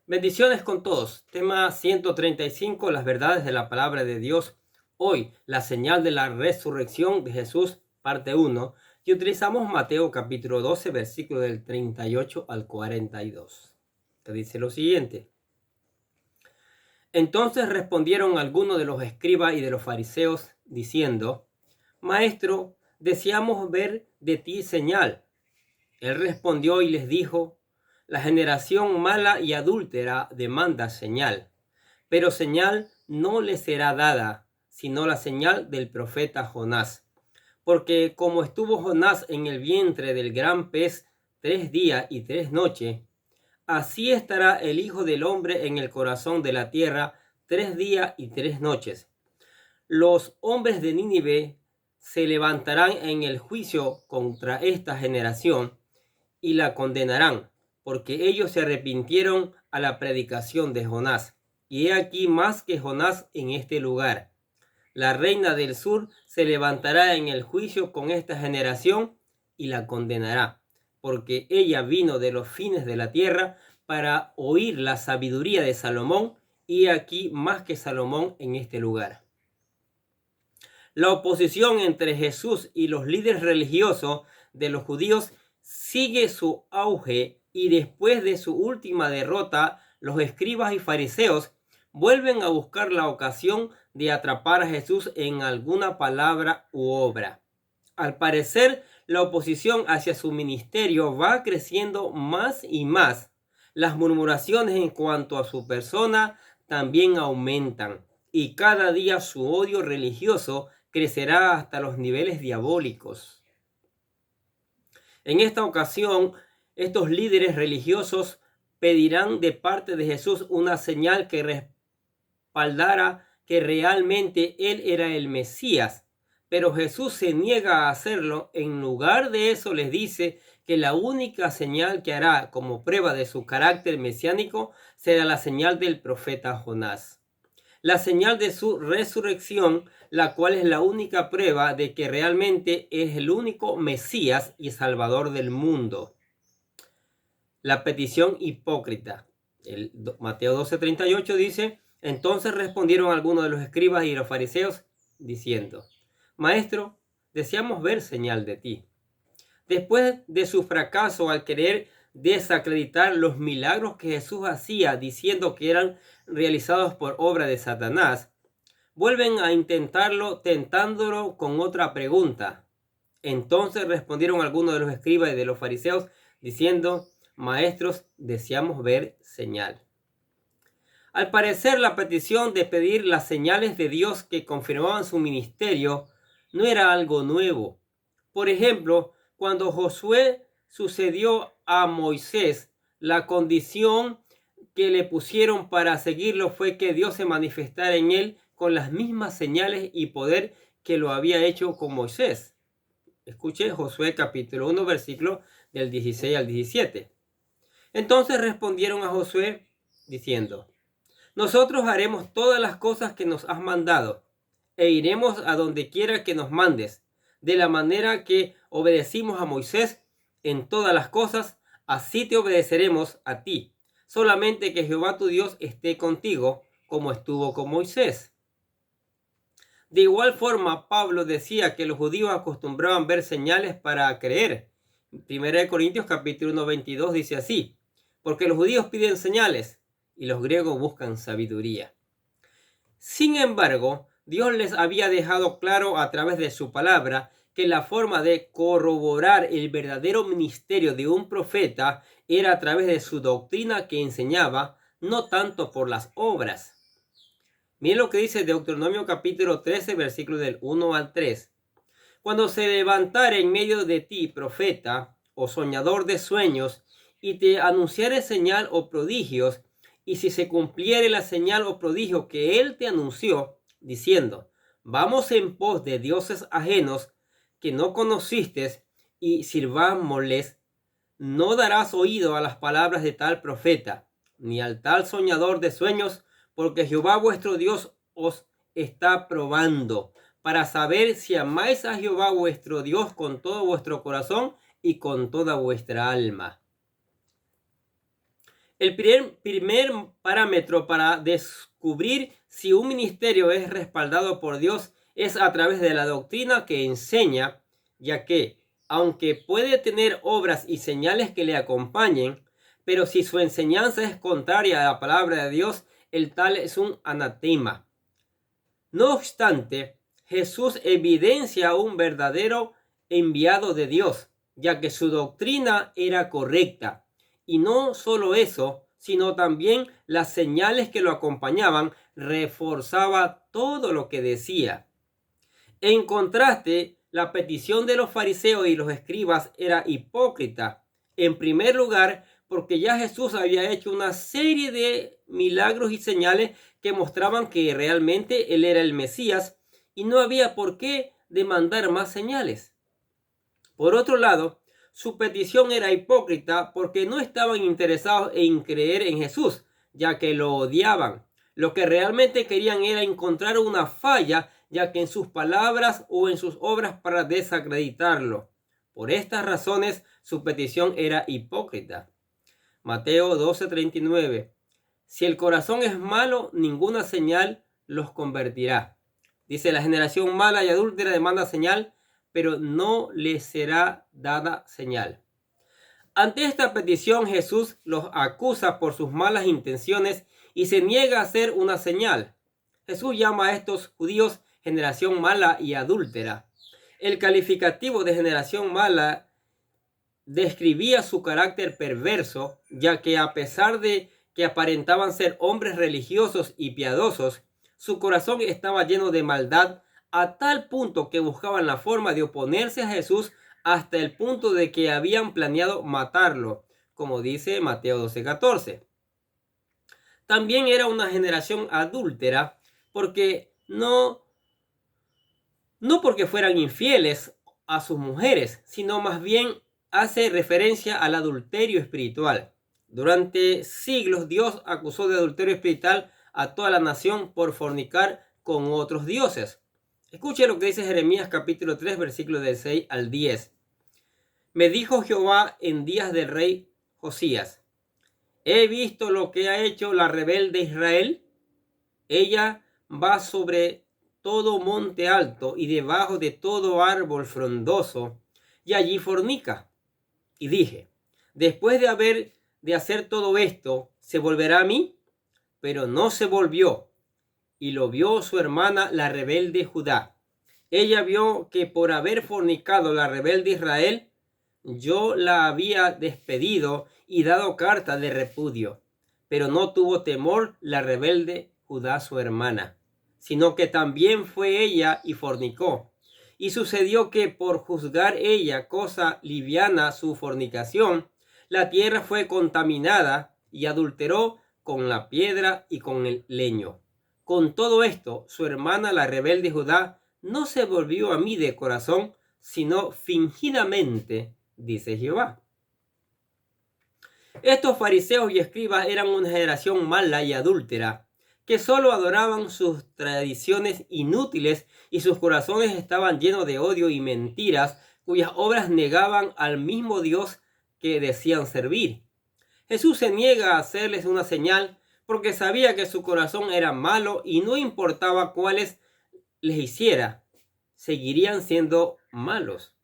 Bendiciones con todos. Tema 135, las verdades de la palabra de Dios. Hoy, la señal de la resurrección de Jesús, parte 1. Y utilizamos Mateo capítulo 12, versículo del 38 al 42. Que dice lo siguiente. Entonces respondieron algunos de los escribas y de los fariseos, diciendo: Maestro, deseamos ver de ti señal. Él respondió y les dijo: La generación mala y adúltera demanda señal, pero señal no le será dada, sino la señal del profeta Jonás. Porque como estuvo Jonás en el vientre del gran pez 3 días y 3 noches, así estará el Hijo del Hombre en el corazón de la tierra 3 días y 3 noches. Los hombres de Nínive se levantarán en el juicio contra esta generación y la condenarán, porque ellos se arrepintieron a la predicación de Jonás. Y he aquí más que Jonás en este lugar. La reina del sur se levantará en el juicio con esta generación y la condenará, porque ella vino de los fines de la tierra para oír la sabiduría de Salomón, y he aquí más que Salomón en este lugar. La oposición entre Jesús y los líderes religiosos de los judíos sigue su auge, y después de su última derrota, los escribas y fariseos vuelven a buscar la ocasión de atrapar a Jesús en alguna palabra u obra. Al parecer, la oposición hacia su ministerio va creciendo más y más. Las murmuraciones en cuanto a su persona también aumentan, y cada día su odio religioso crecerá hasta los niveles diabólicos. En esta ocasión, estos líderes religiosos pedirán de parte de Jesús una señal que respaldara que realmente Él era el Mesías. Pero Jesús se niega a hacerlo. En lugar de eso, les dice que la única señal que hará como prueba de su carácter mesiánico será la señal del profeta Jonás. La señal de su resurrección, la cual es la única prueba de que realmente es el único Mesías y Salvador del mundo. La petición hipócrita. Mateo 12:38 dice: Entonces respondieron algunos de los escribas y los fariseos, diciendo: Maestro, deseamos ver señal de ti. Después de su fracaso al querer desacreditar los milagros que Jesús hacía, diciendo que eran realizados por obra de Satanás, vuelven a intentarlo, tentándolo con otra pregunta. Entonces respondieron algunos de los escribas y de los fariseos, diciendo: Maestros, deseamos ver señal. Al parecer, la petición de pedir las señales de Dios que confirmaban su ministerio no era algo nuevo. Por ejemplo, cuando Josué sucedió a Moisés, la condición que le pusieron para seguirlo fue que Dios se manifestara en él con las mismas señales y poder que lo había hecho con Moisés. Escuche Josué capítulo 1, versículo del 16 al 17. Entonces respondieron a Josué diciendo: Nosotros haremos todas las cosas que nos has mandado, e iremos a donde quiera que nos mandes. De la manera que obedecimos a Moisés en todas las cosas, así te obedeceremos a ti. Solamente que Jehová tu Dios esté contigo, como estuvo con Moisés. De igual forma, Pablo decía que los judíos acostumbraban ver señales para creer. 1 Corintios capítulo 1, 22 dice así: Porque los judíos piden señales y los griegos buscan sabiduría. Sin embargo, Dios les había dejado claro a través de su palabra que la forma de corroborar el verdadero ministerio de un profeta era a través de su doctrina que enseñaba, no tanto por las obras. Miren lo que dice Deuteronomio capítulo 13, versículos del 1 al 3. Cuando se levantare en medio de ti profeta o soñador de sueños, y te anunciare señal o prodigios, y si se cumpliere la señal o prodigio que él te anunció, diciendo: Vamos en pos de dioses ajenos que no conociste, y sirvámosles, no darás oído a las palabras de tal profeta, ni al tal soñador de sueños, porque Jehová vuestro Dios os está probando, para saber si amáis a Jehová vuestro Dios con todo vuestro corazón y con toda vuestra alma. El primer parámetro para descubrir si un ministerio es respaldado por Dios es a través de la doctrina que enseña, ya que, aunque puede tener obras y señales que le acompañen, pero si su enseñanza es contraria a la palabra de Dios, el tal es un anatema. No obstante, Jesús evidencia un verdadero enviado de Dios, ya que su doctrina era correcta. Y no solo eso, sino también las señales que lo acompañaban reforzaba todo lo que decía. En contraste, la petición de los fariseos y los escribas era hipócrita. En primer lugar, porque ya Jesús había hecho una serie de milagros y señales que mostraban que realmente él era el Mesías y no había por qué demandar más señales. Por otro lado, su petición era hipócrita porque no estaban interesados en creer en Jesús, ya que lo odiaban. Lo que realmente querían era encontrar una falla, ya que en sus palabras o en sus obras para desacreditarlo. Por estas razones, su petición era hipócrita. Mateo 12:39. Si el corazón es malo, ninguna señal los convertirá. Dice, la generación mala y adúltera demanda señal, pero no les será dada señal. Ante esta petición, Jesús los acusa por sus malas intenciones y se niega a hacer una señal. Jesús llama a estos judíos generación mala y adúltera. El calificativo de generación mala describía su carácter perverso, ya que a pesar de que aparentaban ser hombres religiosos y piadosos, su corazón estaba lleno de maldad a tal punto que buscaban la forma de oponerse a Jesús hasta el punto de que habían planeado matarlo, como dice Mateo 12:14. También era una generación adúltera porque no porque fueran infieles a sus mujeres, sino más bien hace referencia al adulterio espiritual. Durante siglos Dios acusó de adulterio espiritual a toda la nación por fornicar con otros dioses. Escuche lo que dice Jeremías capítulo 3 versículos del 6 al 10. Me dijo Jehová en días del rey Josías: he visto lo que ha hecho la rebelde Israel. Ella va sobre todo monte alto y debajo de todo árbol frondoso, y allí fornica. Y dije, después de hacer todo esto, ¿se volverá a mí? Pero no se volvió, y lo vio su hermana la rebelde Judá. Ella vio que por haber fornicado la rebelde Israel, yo la había despedido y dado carta de repudio. Pero no tuvo temor la rebelde Judá su hermana, sino que también fue ella y fornicó. Y sucedió que por juzgar ella cosa liviana su fornicación, la tierra fue contaminada y adulteró con la piedra y con el leño. Con todo esto, su hermana la rebelde Judá no se volvió a mí de corazón, sino fingidamente, dice Jehová. Estos fariseos y escribas eran una generación mala y adúltera, que solo adoraban sus tradiciones inútiles y sus corazones estaban llenos de odio y mentiras, cuyas obras negaban al mismo Dios que decían servir. Jesús se niega a hacerles una señal porque sabía que su corazón era malo y no importaba cuáles les hiciera, seguirían siendo malos.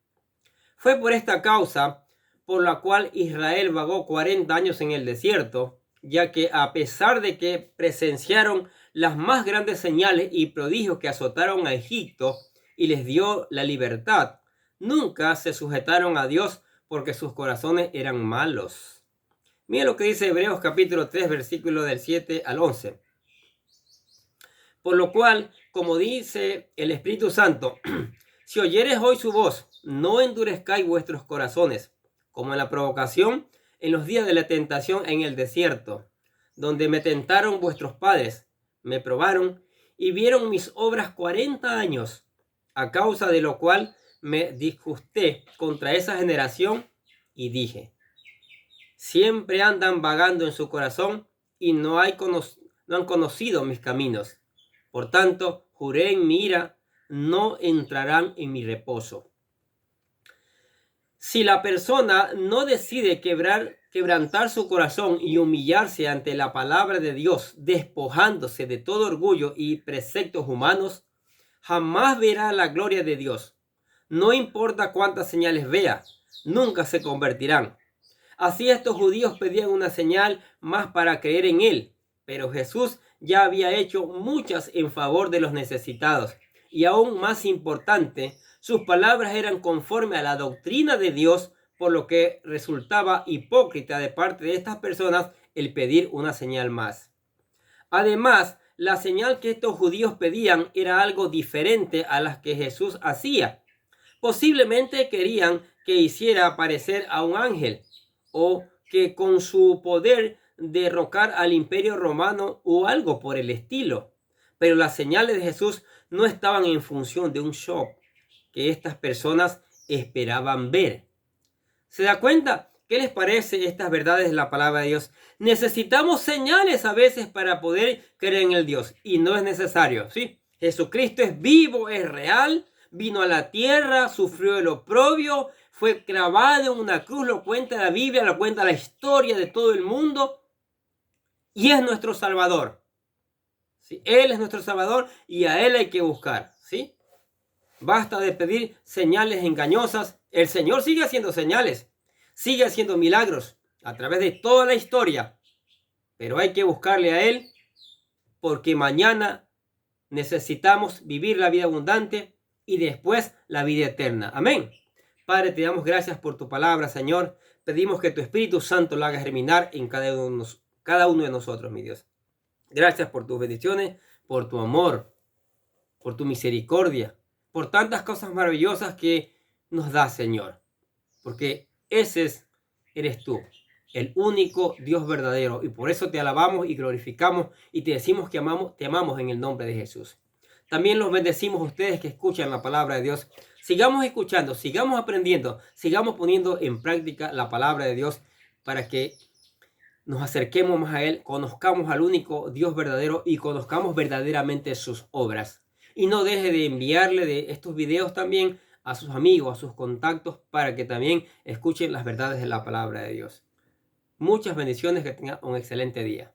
Fue por esta causa por la cual Israel vagó 40 años en el desierto, ya que a pesar de que presenciaron las más grandes señales y prodigios que azotaron a Egipto y les dio la libertad, nunca se sujetaron a Dios porque sus corazones eran malos. Mira lo que dice Hebreos capítulo 3 versículo del 7 al 11. Por lo cual, como dice el Espíritu Santo, si oyeres hoy su voz, no endurezcáis vuestros corazones, como en la provocación en los días de la tentación en el desierto, donde me tentaron vuestros padres, me probaron y vieron mis obras 40 años, a causa de lo cual me disgusté contra esa generación y dije, siempre andan vagando en su corazón y no han conocido mis caminos. Por tanto, juré en mi ira, no entrarán en mi reposo. Si la persona no decide quebrar quebrantar su corazón y humillarse ante la palabra de Dios, despojándose de todo orgullo y preceptos humanos, jamás verá la gloria de Dios. No importa cuántas señales vea, nunca se convertirán. Así estos judíos pedían una señal más para creer en él, pero Jesús ya había hecho muchas en favor de los necesitados. Y aún más importante, sus palabras eran conforme a la doctrina de Dios, por lo que resultaba hipócrita de parte de estas personas el pedir una señal más. Además, la señal que estos judíos pedían era algo diferente a las que Jesús hacía. Posiblemente querían que hiciera aparecer a un ángel, o que con su poder derrocar al imperio romano o algo por el estilo. Pero las señales de Jesús no estaban en función de un show que estas personas esperaban ver. ¿Se da cuenta? ¿Qué les parece estas verdades de la palabra de Dios? Necesitamos señales a veces para poder creer en el Dios, y no es necesario, ¿sí? Jesucristo es vivo, es real, vino a la tierra, sufrió el oprobio, fue clavado en una cruz, lo cuenta la Biblia, lo cuenta la historia de todo el mundo, y es nuestro Salvador, ¿sí? Él es nuestro Salvador y a Él hay que buscar, ¿sí? Basta de pedir señales engañosas. El Señor sigue haciendo señales, sigue haciendo milagros a través de toda la historia, pero hay que buscarle a Él, porque mañana necesitamos vivir la vida abundante y después la vida eterna. Amén. Padre, te damos gracias por tu palabra, Señor. Pedimos que tu Espíritu Santo la haga germinar en cada uno de nosotros, mi Dios. Gracias por tus bendiciones, por tu amor, por tu misericordia, por tantas cosas maravillosas que nos das, Señor. Porque eres tú, el único Dios verdadero. Y por eso te alabamos y glorificamos y te decimos que te amamos en el nombre de Jesús. También los bendecimos a ustedes que escuchan la palabra de Dios. Sigamos escuchando, sigamos aprendiendo, sigamos poniendo en práctica la palabra de Dios para que nos acerquemos más a Él, conozcamos al único Dios verdadero y conozcamos verdaderamente sus obras. Y no deje de enviarle de estos videos también a sus amigos, a sus contactos, para que también escuchen las verdades de la palabra de Dios. Muchas bendiciones, que tengan un excelente día.